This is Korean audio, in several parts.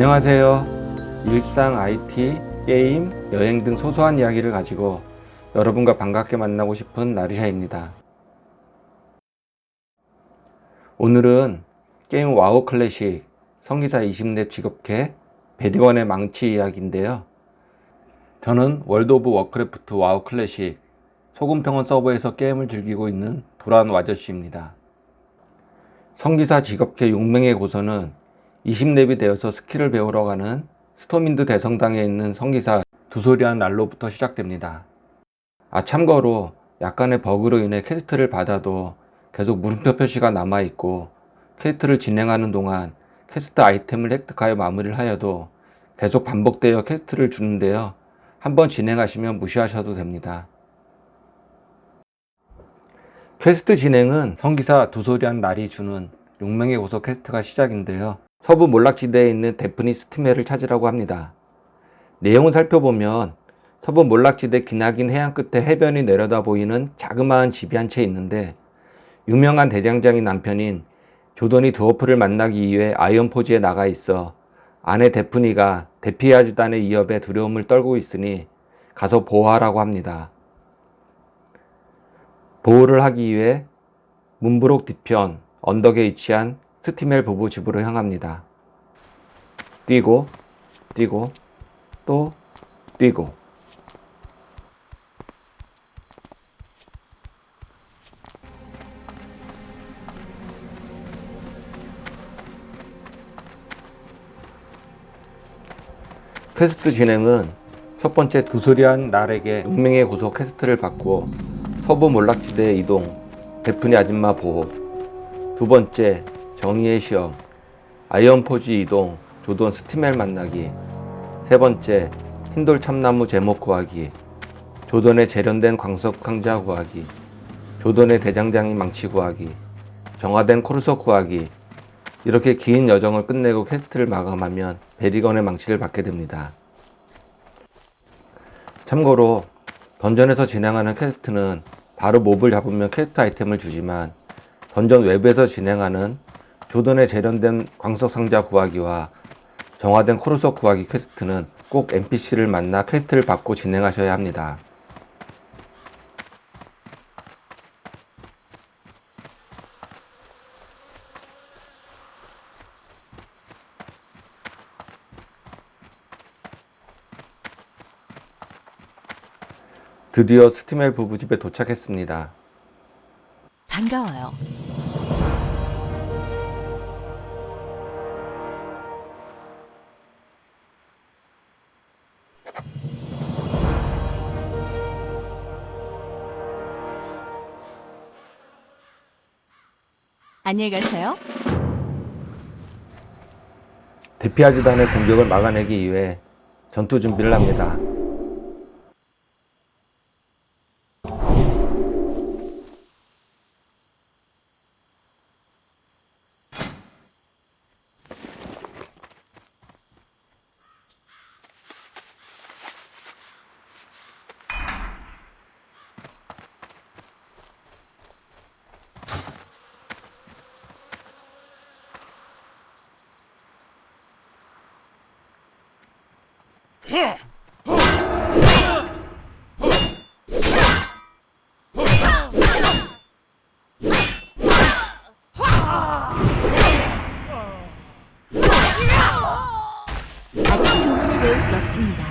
안녕하세요. 일상 IT, 게임, 여행 등 소소한 이야기를 가지고 여러분과 반갑게 만나고 싶은 나르샤입니다. 오늘은 게임 와우 클래식 성기사 20렙 직업캐 베리건의 망치 이야기인데요. 저는 월드 오브 워크래프트 와우 클래식 소금평원 서버에서 게임을 즐기고 있는 도란 와저씨입니다. 성기사 직업캐 6명의 고서는 20렙이 되어서 스킬을 배우러 가는 스토민드 대성당에 있는 성기사 두소리안 랄로부터 시작됩니다. 참고로 약간의 버그로 인해 퀘스트를 받아도 계속 물음표 표시가 남아있고, 퀘스트를 진행하는 동안 퀘스트 아이템을 획득하여 마무리를 하여도 계속 반복되어 퀘스트를 주는데요. 한번 진행하시면 무시하셔도 됩니다. 퀘스트 진행은 성기사 두소리안 랄이 주는 6명의 고서 퀘스트가 시작인데요. 서부 몰락지대에 있는 데프니 스티멜을 찾으라고 합니다. 내용을 살펴보면 서부 몰락지대 기나긴 해안 끝에 해변이 내려다 보이는 자그마한 집이 한 채 있는데, 유명한 대장장이 남편인 조던이 드워프를 만나기 위해 아이언포지에 나가 있어 아내 데프니가 데피아즈단의 위협에 두려움을 떨고 있으니 가서 보호하라고 합니다. 보호를 하기 위해 문브록 뒤편 언덕에 위치한 스티멜 부부 집으로 향합니다. 뛰고 뛰고 또 뛰고. 퀘스트 진행은 첫 번째 두소리안 랄에게 운명의 고소 퀘스트를 받고 서부 몰락지대에 이동, 데프니 아줌마 보호. 두 번째 정의의 시험, 아이언포지 이동, 조던 스티멜 만나기. 세 번째 흰돌 참나무 제목 구하기, 조던의 재련된 광석 상자 구하기, 조던의 대장장이 망치 구하기, 정화된 코르소 구하기. 이렇게 긴 여정을 끝내고 퀘스트를 마감하면 베리건의 망치를 받게 됩니다. 참고로 던전에서 진행하는 퀘스트는 바로 몹을 잡으면 퀘스트 아이템을 주지만, 던전 외부에서 진행하는 조던의 재련된 광석 상자 구하기와 정화된 코르소 구하기 퀘스트는 꼭 NPC를 만나 퀘스트를 받고 진행하셔야 합니다. 드디어 스티멜 부부 집에 도착했습니다. 반가워요. 안녕히 가세요. 데피아즈단의 공격을 막아내기 위해 전투 준비를 합니다. 아직 조문을 외울 수 없습니다.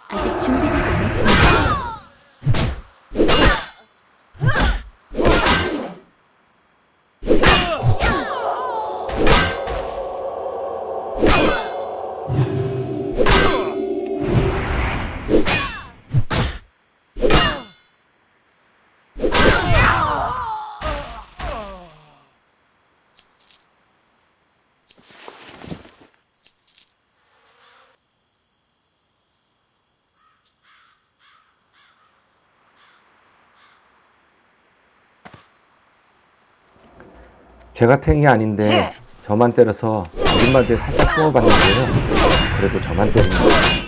아직 준비되지 않았습니다. 제가 탱이 아닌데 저만 때려서 거짓말에 살짝 숨어봤는데요. 그래도 저만 때린 거예요.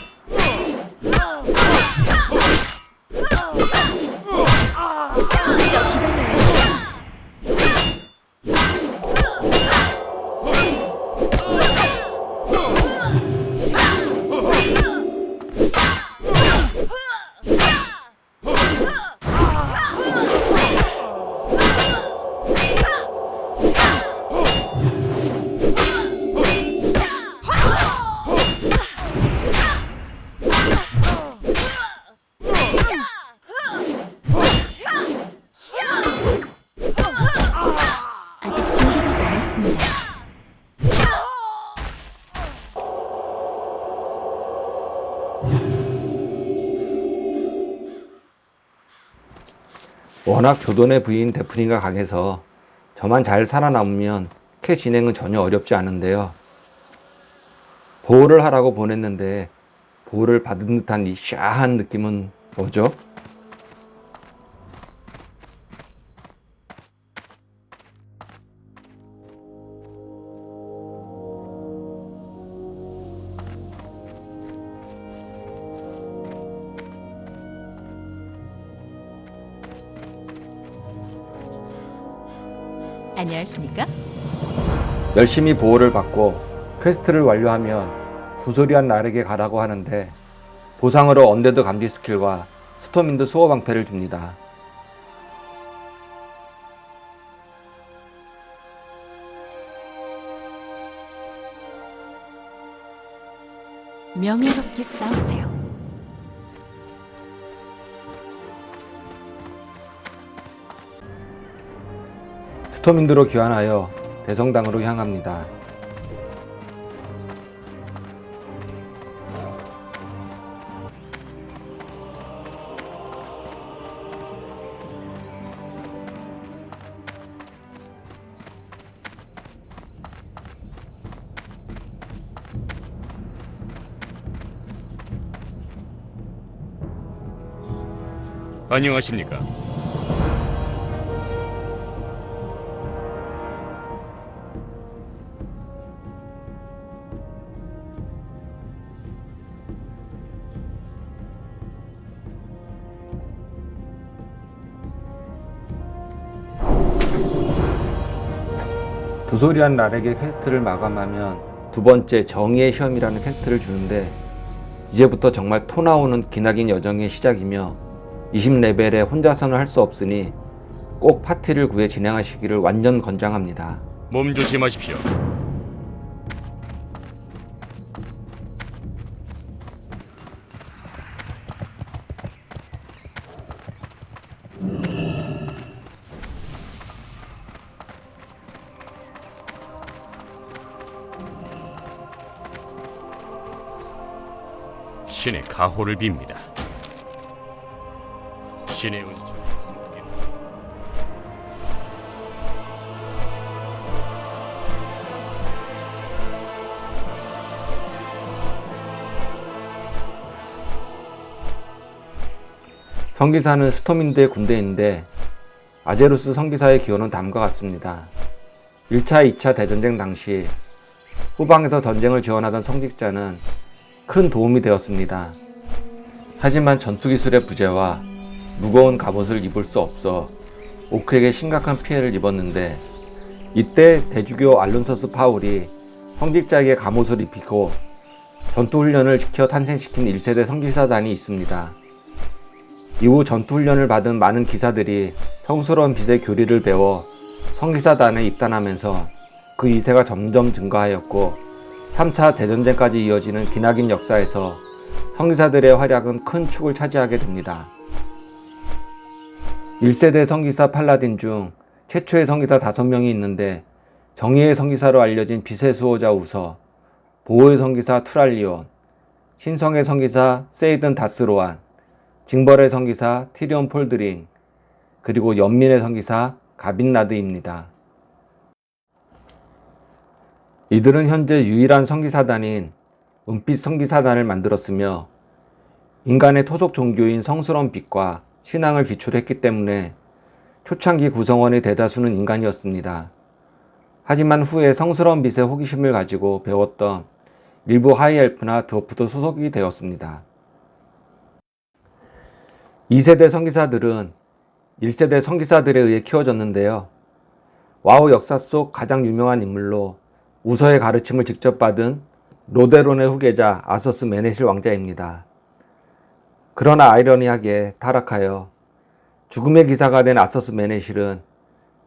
아직 준비되지 않았습니다. 워낙 조던의 부인 데프니가 강해서 저만 잘 살아남으면 캐 진행은 전혀 어렵지 않은데요. 보호를 하라고 보냈는데 보호를 받은 듯한 이 샤한 느낌은 뭐죠? 안녕하십니까? 열심히 보호를 받고 퀘스트를 완료하면 두소리한 나에게 가라고 하는데 보상으로 언데드 감지 스킬과 스톰윈드 수호 방패를 줍니다. 명예롭게 싸우세요. 스톰윈드로 귀환하여 대성당으로 향합니다. 안녕하십니까? 두소리한 랄에게 퀘스트를 마감하면 두 번째 정의의 시험이라는 퀘스트를 주는데 이제부터 정말 토 나오는 기나긴 여정의 시작이며 20레벨에 혼자서는 할 수 없으니 꼭 파티를 구해 진행하시기를 완전 권장합니다. 몸 조심하십시오. 신의 가호를 빕니다. 신의 은총. 성기사는 스톰윈드의 군대인데 아제루스 성기사의 기호는 다음과 같습니다. 1차, 2차 대전쟁 당시 후방에서 전쟁을 지원하던 성직자는 큰 도움이 되었습니다. 하지만 전투기술의 부재와 무거운 갑옷을 입을 수 없어 오크에게 심각한 피해를 입었는데 이때 대주교 알론서스 파울이 성직자에게 갑옷을 입히고 전투훈련을 지켜 탄생시킨 1세대 성기사단이 있습니다. 이후 전투훈련을 받은 많은 기사들이 성스러운 빛의 교리를 배워 성기사단에 입단하면서 그 2세가 점점 증가하였고 3차 대전쟁까지 이어지는 기나긴 역사에서 성기사들의 활약은 큰 축을 차지하게 됩니다. 1세대 성기사 팔라딘 중 최초의 성기사 5명이 있는데 정의의 성기사로 알려진 빛의 수호자 우서, 보호의 성기사 투랄리온, 신성의 성기사 세이든 다스로안, 징벌의 성기사 티리온 폴드링, 그리고 연민의 성기사 가빈라드입니다. 이들은 현재 유일한 성기사단인 은빛 성기사단을 만들었으며 인간의 토속 종교인 성스러운 빛과 신앙을 기초로 했기 때문에 초창기 구성원의 대다수는 인간이었습니다. 하지만 후에 성스러운 빛의 호기심을 가지고 배웠던 일부 하이엘프나 드워프도 소속이 되었습니다. 2세대 성기사들은 1세대 성기사들에 의해 키워졌는데요. 와우 역사 속 가장 유명한 인물로 우서의 가르침을 직접 받은 로데론의 후계자 아서스 메네실 왕자입니다. 그러나 아이러니하게 타락하여 죽음의 기사가 된 아서스 메네실은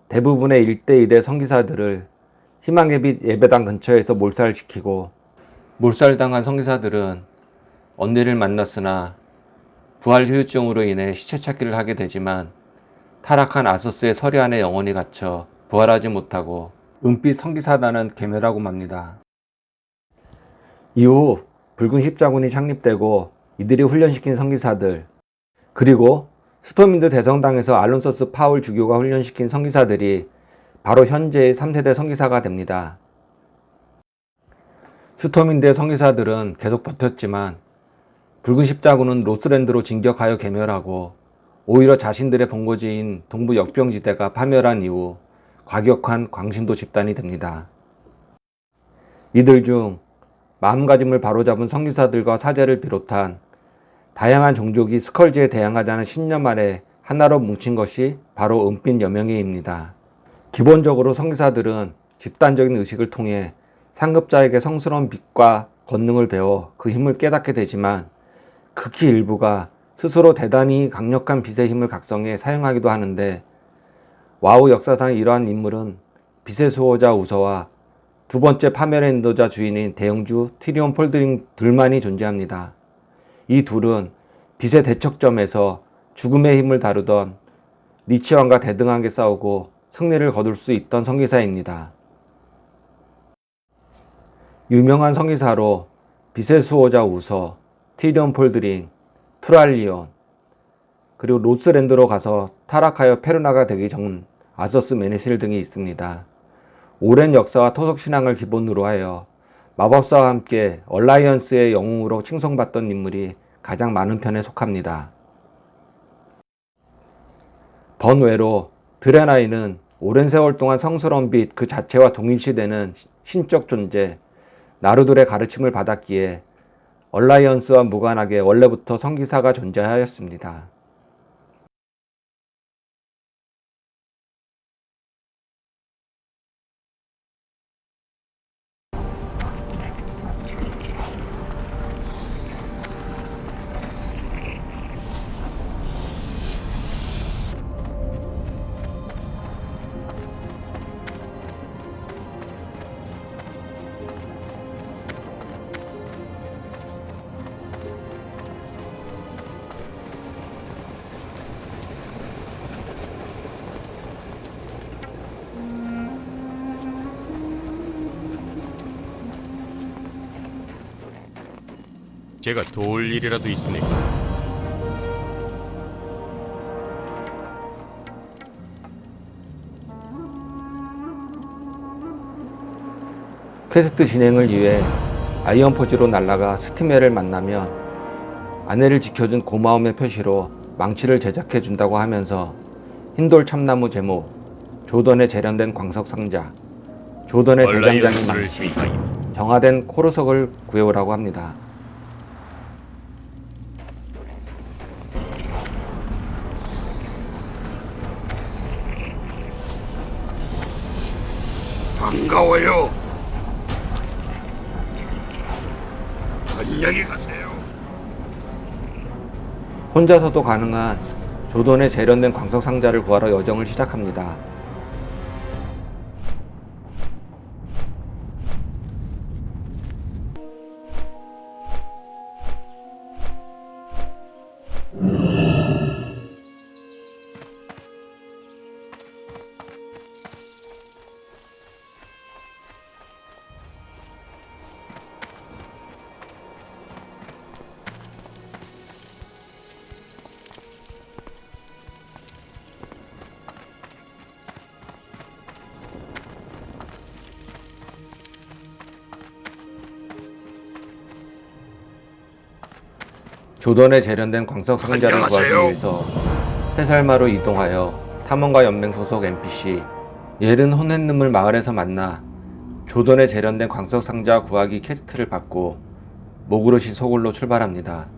대부분의 1대1의 성기사들을 희망의 빛 예배당 근처에서 몰살시키고, 몰살당한 성기사들은 언니를 만났으나 부활 후유증으로 인해 시체 찾기를 하게 되지만 타락한 아서스의 서리 안에 영원히 갇혀 부활하지 못하고 은빛 성기사단은 괴멸하고 맙니다. 이후 붉은 십자군이 창립되고 이들이 훈련시킨 성기사들, 그리고 스토민드 대성당에서 알론소스 파울 주교가 훈련시킨 성기사들이 바로 현재의 3세대 성기사가 됩니다. 스토민드의 성기사들은 계속 버텼지만 붉은 십자군은 로스랜드로 진격하여 괴멸하고 오히려 자신들의 본거지인 동부 역병지대가 파멸한 이후 과격한 광신도 집단이 됩니다. 이들 중 마음가짐을 바로잡은 성기사들과 사제를 비롯한 다양한 종족이 스컬지에 대항하자는 신념 아래 하나로 뭉친 것이 바로 은빛 여명회입니다. 기본적으로 성기사들은 집단적인 의식을 통해 상급자에게 성스러운 빛과 권능을 배워 그 힘을 깨닫게 되지만 극히 일부가 스스로 대단히 강력한 빛의 힘을 각성해 사용하기도 하는데, 와우 역사상 이러한 인물은 빛의 수호자 우서와 두 번째 파멸의 인도자 주인인 대영주 티리온 폴드링 둘만이 존재합니다. 이 둘은 빛의 대척점에서 죽음의 힘을 다루던 리치 왕과 대등하게 싸우고 승리를 거둘 수 있던 성기사입니다. 유명한 성기사로 빛의 수호자 우서, 티리온 폴드링, 트랄리온, 그리고 로스랜드로 가서 타락하여 페르나가 되기 전 아서스 메네실 등이 있습니다. 오랜 역사와 토속신앙을 기본으로 하여 마법사와 함께 얼라이언스의 영웅으로 칭송받던 인물이 가장 많은 편에 속합니다. 번외로 드레나이는 오랜 세월 동안 성스러운 빛 그 자체와 동일시되는 신적 존재, 나루들의 가르침을 받았기에 얼라이언스와 무관하게 원래부터 성기사가 존재하였습니다. 제가 도울 일이라도 있습니까? 퀘스트 진행을 위해 아이언포지로 날아가 스티메를 만나면 아내를 지켜준 고마움의 표시로 망치를 제작해 준다고 하면서 흰돌 참나무 제목, 조던의 재련된 광석 상자, 조던의 대장장인 얼라이언스를 망치, 위하여 정화된 코르석을 구해오라고 합니다. 반가워요. 안녕히 가세요. 혼자서도 가능한 조던의 재련된 광석 상자를 구하러 여정을 시작합니다. 조던에 재련된 광석 상자를 구하기 안녕하세요. 위해서 세살마로 이동하여 탐험가 연맹 소속 NPC 옐은 혼햇눈물 마을에서 만나 조던에 재련된 광석상자 구하기 퀘스트를 받고 모그로시 소굴로 출발합니다.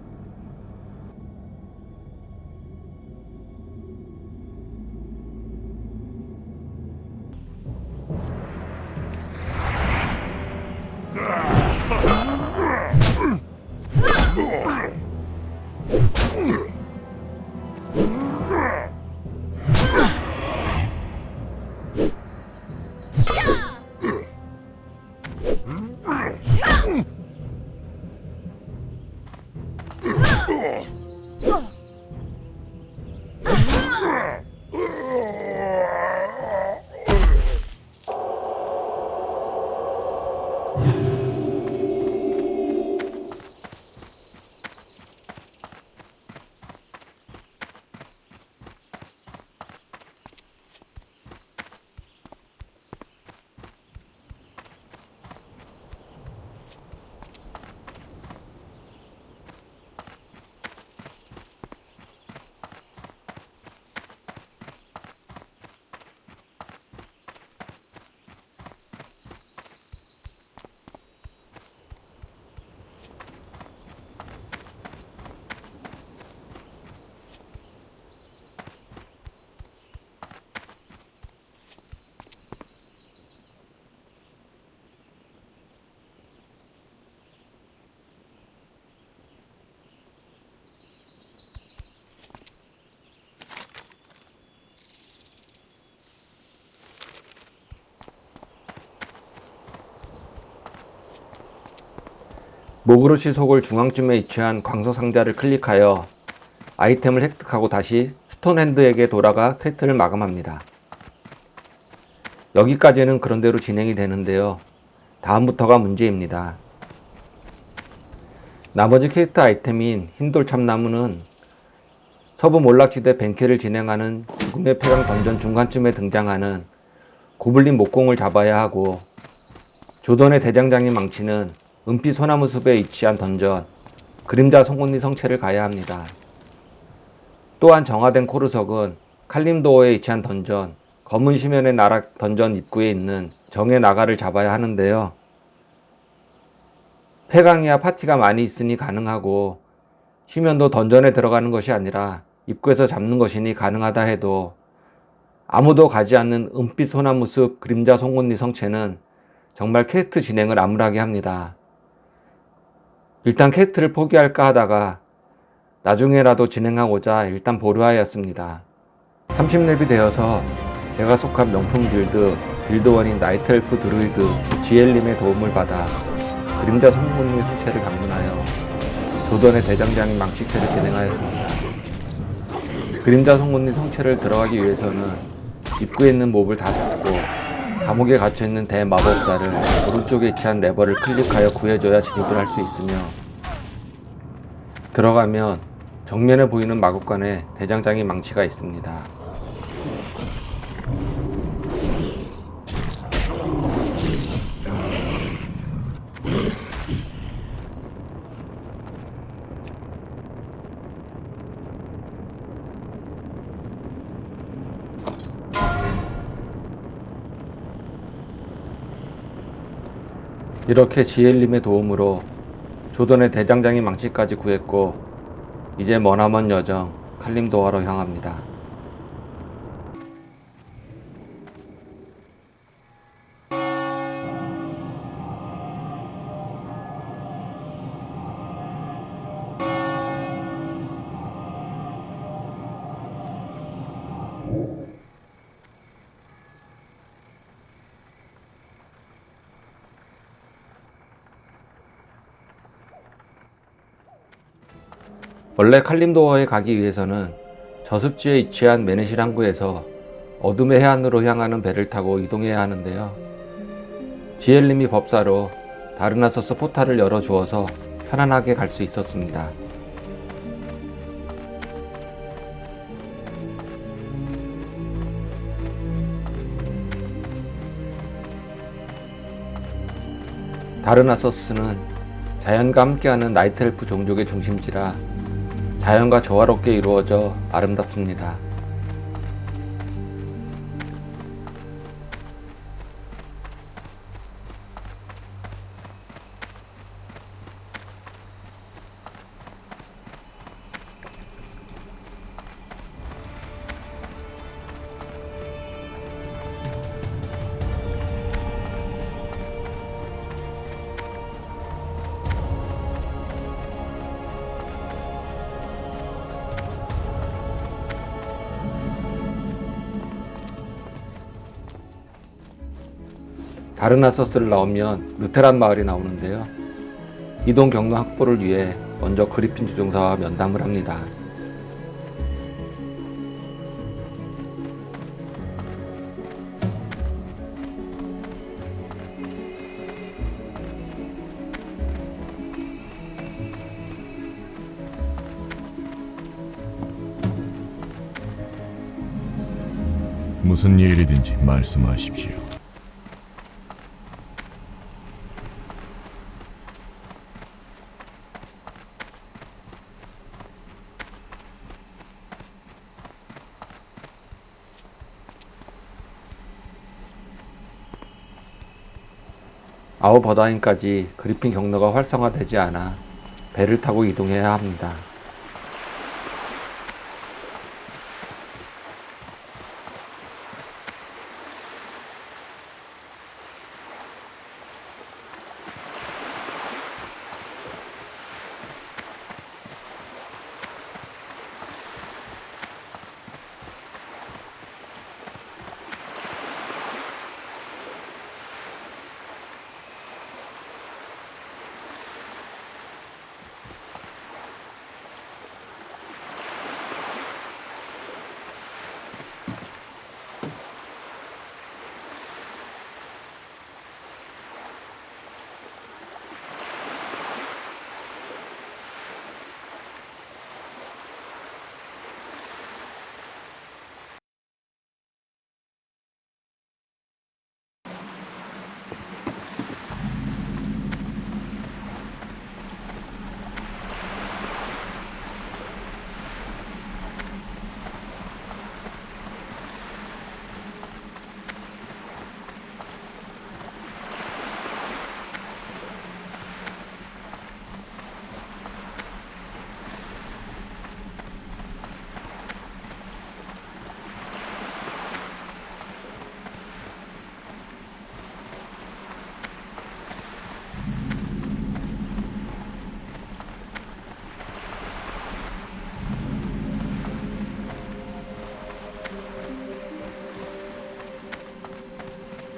모그로시 소굴 중앙쯤에 위치한 광석상자를 클릭하여 아이템을 획득하고 다시 스톤핸드에게 돌아가 퀘스트를 마감합니다. 여기까지는 그런대로 진행이 되는데요. 다음부터가 문제입니다. 나머지 퀘스트 아이템인 흰돌 참나무는 서부 몰락지대 벤캐를 진행하는 죽음의 폐강 던전 중간쯤에 등장하는 고블린 목공을 잡아야 하고, 조던의 대장장이 망치는 은빛 소나무 숲에 위치한 던전 그림자 송곳니 성체를 가야 합니다. 또한 정화된 코르석은 칼림도어에 위치한 던전 검은 시면의 나락 던전 입구에 있는 정의 나가를 잡아야 하는데요. 폐강이야 파티가 많이 있으니 가능하고, 시면도 던전에 들어가는 것이 아니라 입구에서 잡는 것이니 가능하다 해도 아무도 가지 않는 은빛 소나무 숲 그림자 송곳니 성체는 정말 퀘스트 진행을 암울하게 합니다. 일단 퀘스트를 포기할까 하다가 나중에라도 진행하고자 일단 보류하였습니다. 30렙이 되어서 제가 속한 명품 길드원인 나이트엘프 드루이드 지엘님의 도움을 받아 그림자 송곳니 성체를 방문하여 조던의 대장장인 망치캐를 진행하였습니다. 그림자 송곳니 성체를 들어가기 위해서는 입구에 있는 몹을 다 잡고 감옥에 갇혀있는 대마법사를 오른쪽에 위치한 레버를 클릭하여 구해줘야 진입을 할 수 있으며, 들어가면 정면에 보이는 마법관에 대장장이 망치가 있습니다. 이렇게 지엘님의 도움으로 조던의 대장장이 망치까지 구했고, 이제 머나먼 여정 칼림도어로 향합니다. 원래 칼림도어에 가기 위해서는 저습지에 위치한 메네실 항구에서 어둠의 해안으로 향하는 배를 타고 이동해야 하는데요. 지엘님이 법사로 다르나소스 포탈을 열어주어서 편안하게 갈 수 있었습니다. 다르나소스는 자연과 함께하는 나이트엘프 종족의 중심지라 자연과 조화롭게 이루어져 아름답습니다. 다르나서스를 나오면 루테란 마을이 나오는데요. 이동 경로 확보를 위해 먼저 그리핀 조종사와 면담을 합니다. 무슨 일이든지 말씀하십시오. 아우버다인까지 그리핀 경로가 활성화되지 않아 배를 타고 이동해야 합니다.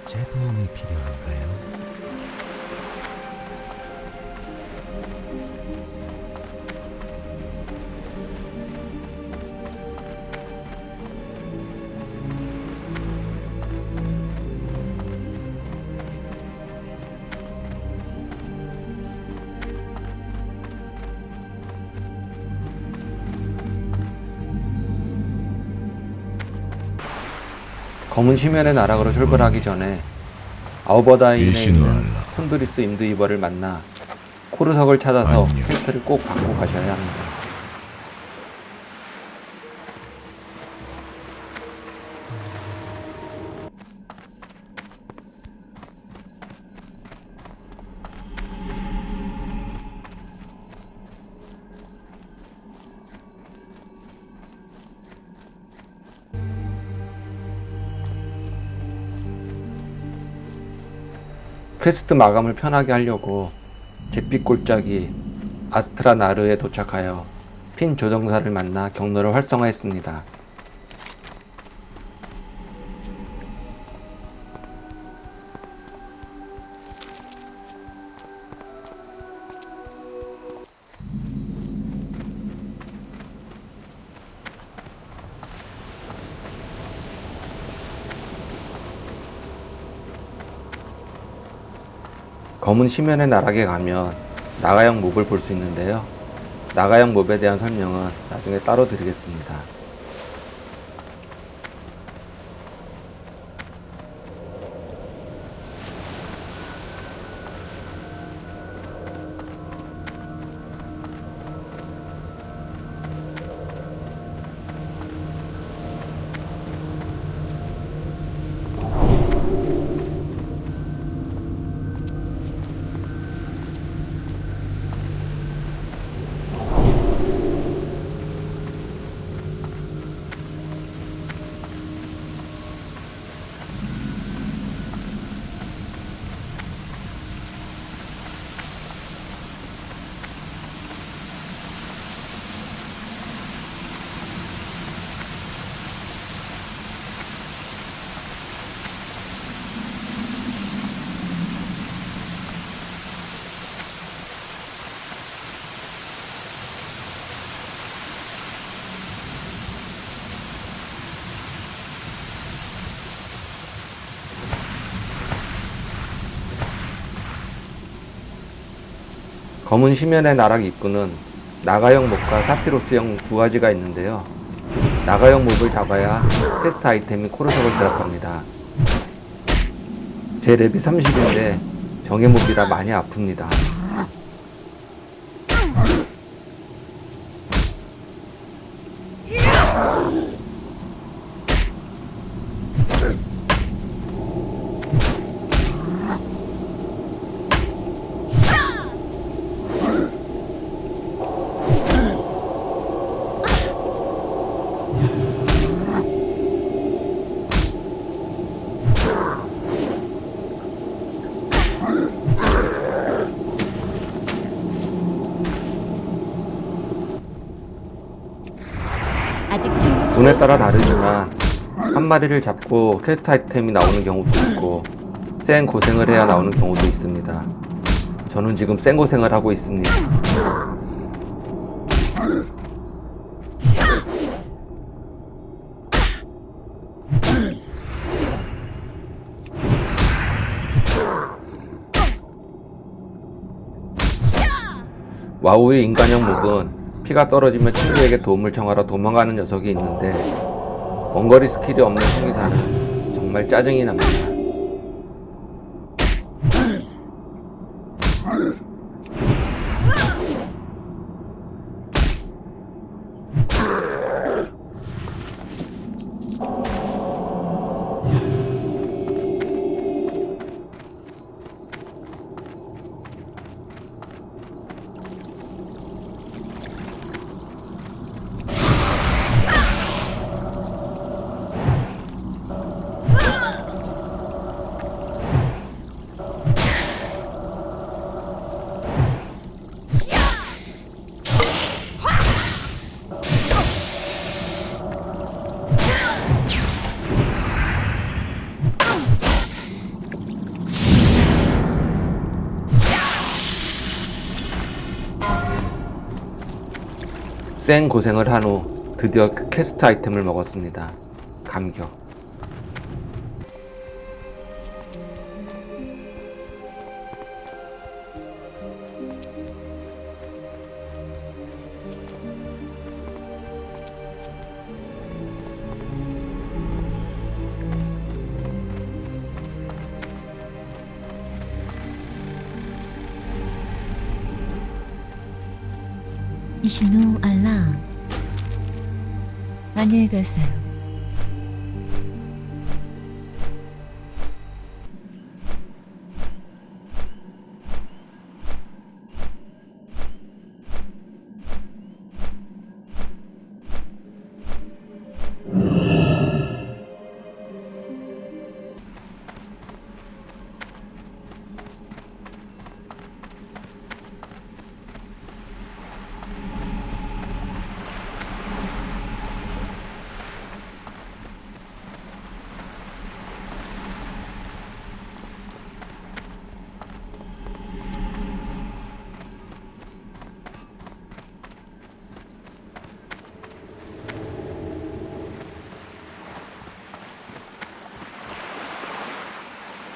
제 도움이 필요한가요? 검은 심연의 나락으로 출발하기 전에 아우버다인에 있는 이시누알라. 콘드리스 임두이버를 만나 코르석을 찾아서 안녕. 퀘스트를 꼭 받고 가셔야 합니다. 퀘스트 마감을 편하게 하려고 잿빛 골짜기 아스트라나르에 도착하여 핀 조종사를 만나 경로를 활성화했습니다. 검은 심연의 나락에 가면 나가형 몹을 볼 수 있는데요. 나가형 몹에 대한 설명은 나중에 따로 드리겠습니다. 검은 심연의 나락 입구는 나가형 몹과 사피로스형 두 가지가 있는데요. 나가형 몹을 잡아야 퀘스트 아이템인 코르석을 드랍합니다. 제 랩이 30인데 정예 몹이라 많이 아픕니다. 아직 충분히 운에 따라 배울 수 다르지만 한 마리를 잡고 퀘스트 아이템이 나오는 경우도 있고 센 고생을 해야 나오는 경우도 있습니다. 저는 지금 센 고생을 하고 있습니다. 와우의 인간형 몹은 피가 떨어지면 친구에게 도움을 청하러 도망가는 녀석이 있는데 원거리 스킬이 없는 성기사는 정말 짜증이 납니다. 센 고생을 한 후 드디어 퀘스트 아이템을 먹었습니다. 감격. 이신우 알람. 안녕히 가세요.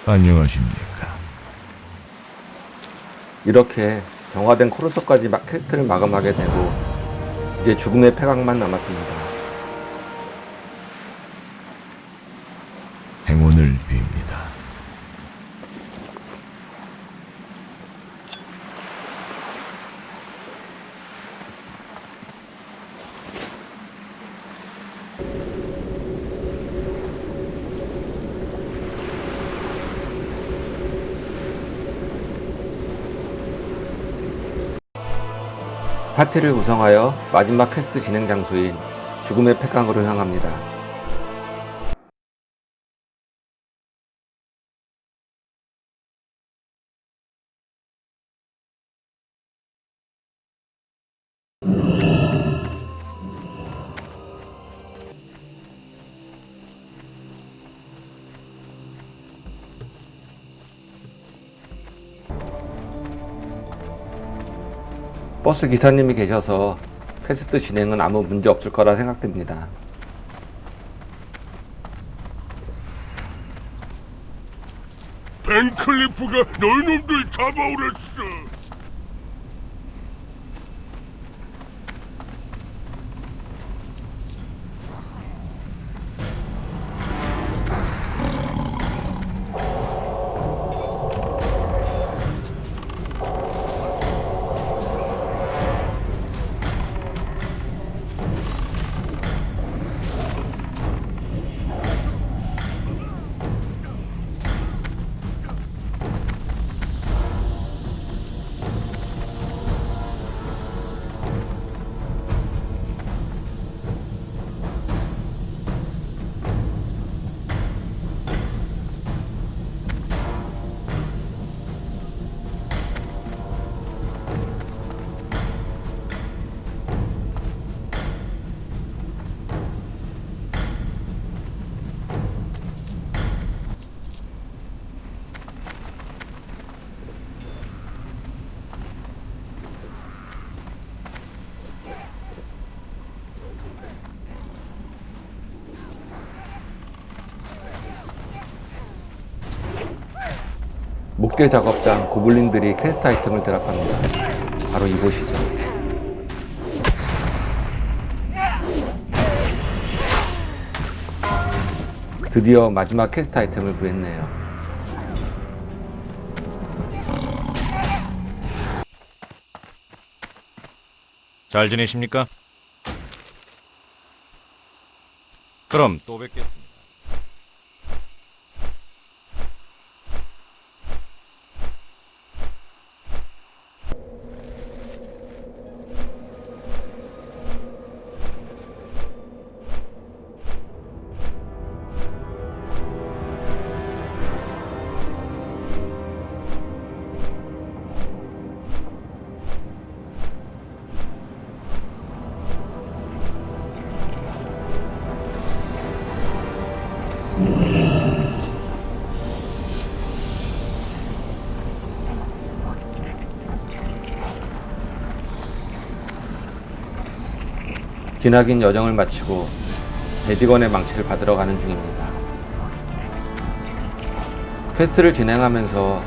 안녕하십니까. 이렇게 정화된 코르소까지 퀘스트를 마감하게 되고 이제 죽음의 폐각만 남았습니다. 행운을 빕니다. 파티를 구성하여 마지막 퀘스트 진행 장소인 죽음의 폐강으로 향합니다. 버스 기사님이 계셔서 퀘스트 진행은 아무 문제 없을 거라 생각됩니다. 벤클리프가 너희놈들 잡아오랬어. 목재 작업장 고블린들이 퀘스트 아이템을 드랍합니다. 바로 이곳이죠. 드디어 마지막 퀘스트 아이템을 구했네요. 잘 지내십니까? 그럼 또 뵙겠습니다. 기나긴 여정을 마치고 베디건의 망치를 받으러 가는 중입니다. 퀘스트를 진행하면서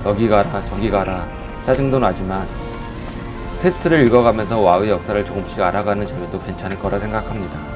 여기 가라 저기 가라 짜증도 나지만 퀘스트를 읽어가면서 와우의 역사를 조금씩 알아가는 재미도 괜찮을 거라 생각합니다.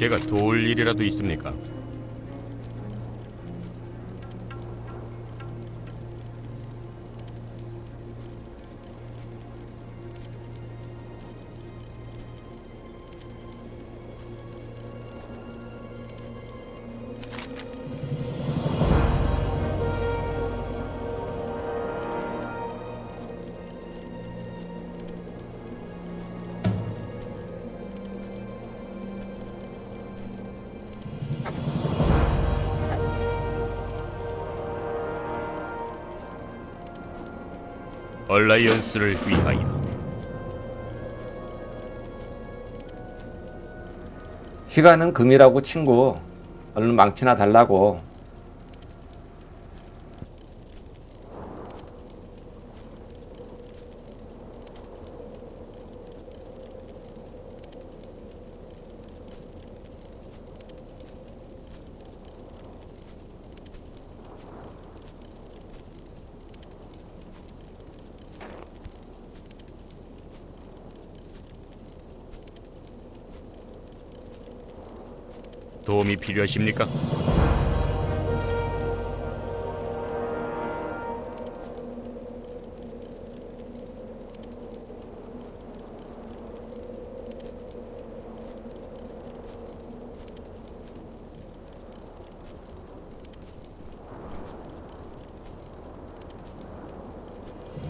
제가 도울 일이라도 있습니까? 얼라이언스를 위하여. 시간은 금이라고 친구. 얼른 망치나 달라고. 도움이 필요하십니까?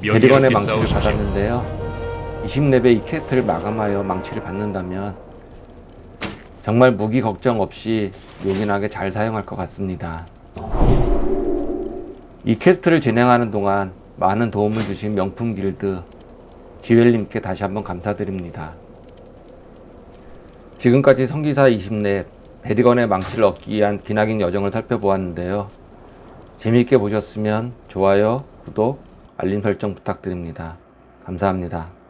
베디건의 명예롭게 망치를 싸우십시오. 받았는데요. 20렙의 이 퀘스트를 마감하여 망치를 받는다면 정말 무기 걱정 없이 요긴하게 잘 사용할 것 같습니다. 이 퀘스트를 진행하는 동안 많은 도움을 주신 명품 길드 지웰님께 다시 한번 감사드립니다. 지금까지 성기사 20렙 베디건의 망치를 얻기 위한 기나긴 여정을 살펴보았는데요. 재미있게 보셨으면 좋아요, 구독, 알림 설정 부탁드립니다. 감사합니다.